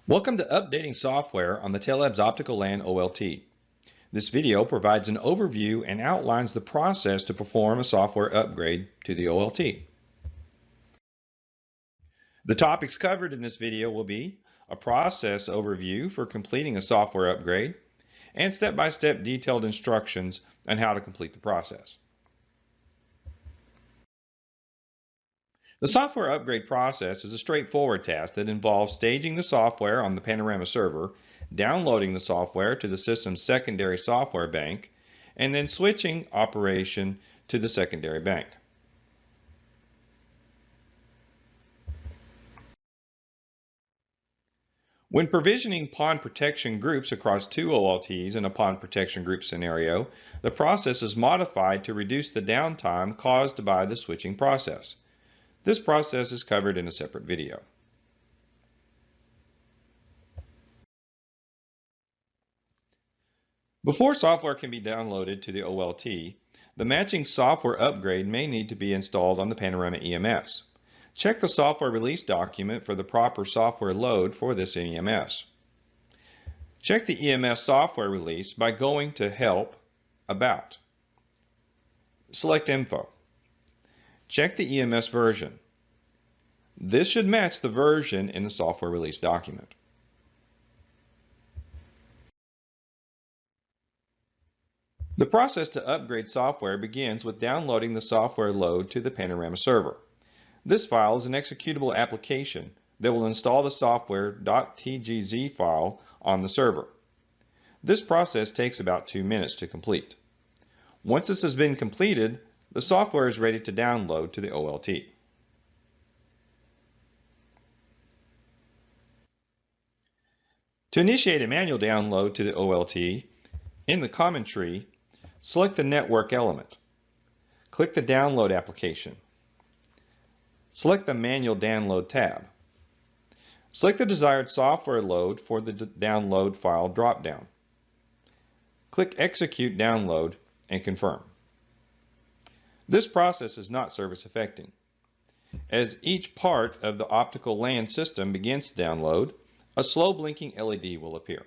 Welcome to Updating Software on the TELabs Optical LAN OLT. This video provides an overview and outlines the process to perform a software upgrade to the OLT. The topics covered in this video will be a process overview for completing a software upgrade and step-by-step detailed instructions on how to complete the process. The software upgrade process is a straightforward task that involves staging the software on the Panorama server, downloading the software to the system's secondary software bank, and then switching operation to the secondary bank. When provisioning pawn protection groups across two OLTs in a pawn protection group scenario, the process is modified to reduce the downtime caused by the switching process. This process is covered in a separate video. Before software can be downloaded to the OLT, the matching software upgrade may need to be installed on the Panorama EMS. Check the software release document for the proper software load for this EMS. Check the EMS software release by going to Help, About. Select Info. Check the EMS version. This should match the version in the software release document. The process to upgrade software begins with downloading the software load to the Panorama server. This file is an executable application that will install the software.tgz file on the server. This process takes about 2 minutes to complete. Once this has been completed, the software is ready to download to the OLT. To initiate a manual download to the OLT, in the common tree, select the network element. Click the download application. Select the manual download tab. Select the desired software load for the download file drop-down. Click execute download and confirm. This process is not service affecting. As each part of the optical LAN system begins to download, a slow blinking LED will appear.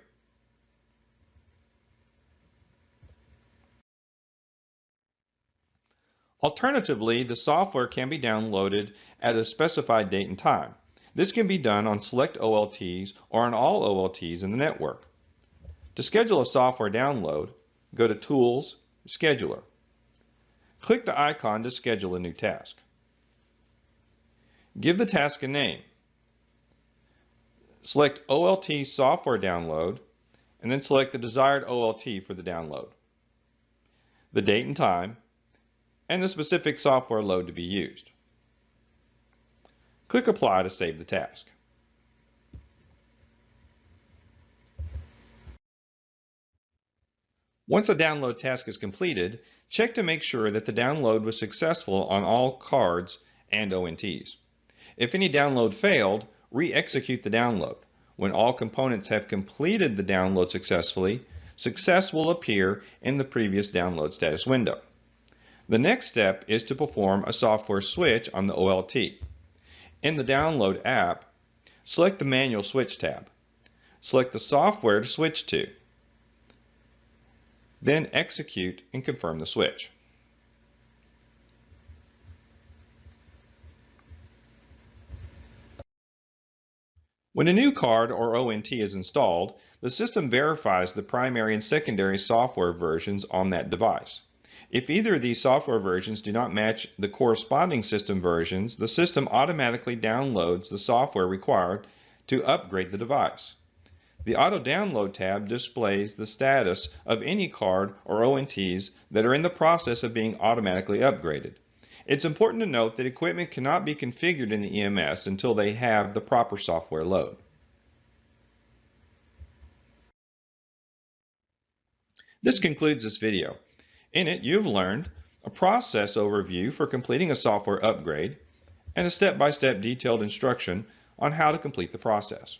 Alternatively, the software can be downloaded at a specified date and time. This can be done on select OLTs or on all OLTs in the network. To schedule a software download, go to Tools, Scheduler. Click the icon to schedule a new task. Give the task a name. Select OLT software download and then select the desired OLT for the download, the date and time, and the specific software load to be used. Click Apply to save the task. Once the download task is completed, check to make sure that the download was successful on all cards and ONTs. If any download failed, re-execute the download. When all components have completed the download successfully, success will appear in the previous download status window. The next step is to perform a software switch on the OLT. In the Download app, select the Manual Switch tab. Select the software to switch to. Then execute and confirm the switch. When a new card or ONT is installed, the system verifies the primary and secondary software versions on that device. If either of these software versions do not match the corresponding system versions, the system automatically downloads the software required to upgrade the device. The Auto Download tab displays the status of any card or ONTs that are in the process of being automatically upgraded. It's important to note that equipment cannot be configured in the EMS until they have the proper software load. This concludes this video. In it, you've learned a process overview for completing a software upgrade and a step-by-step detailed instruction on how to complete the process.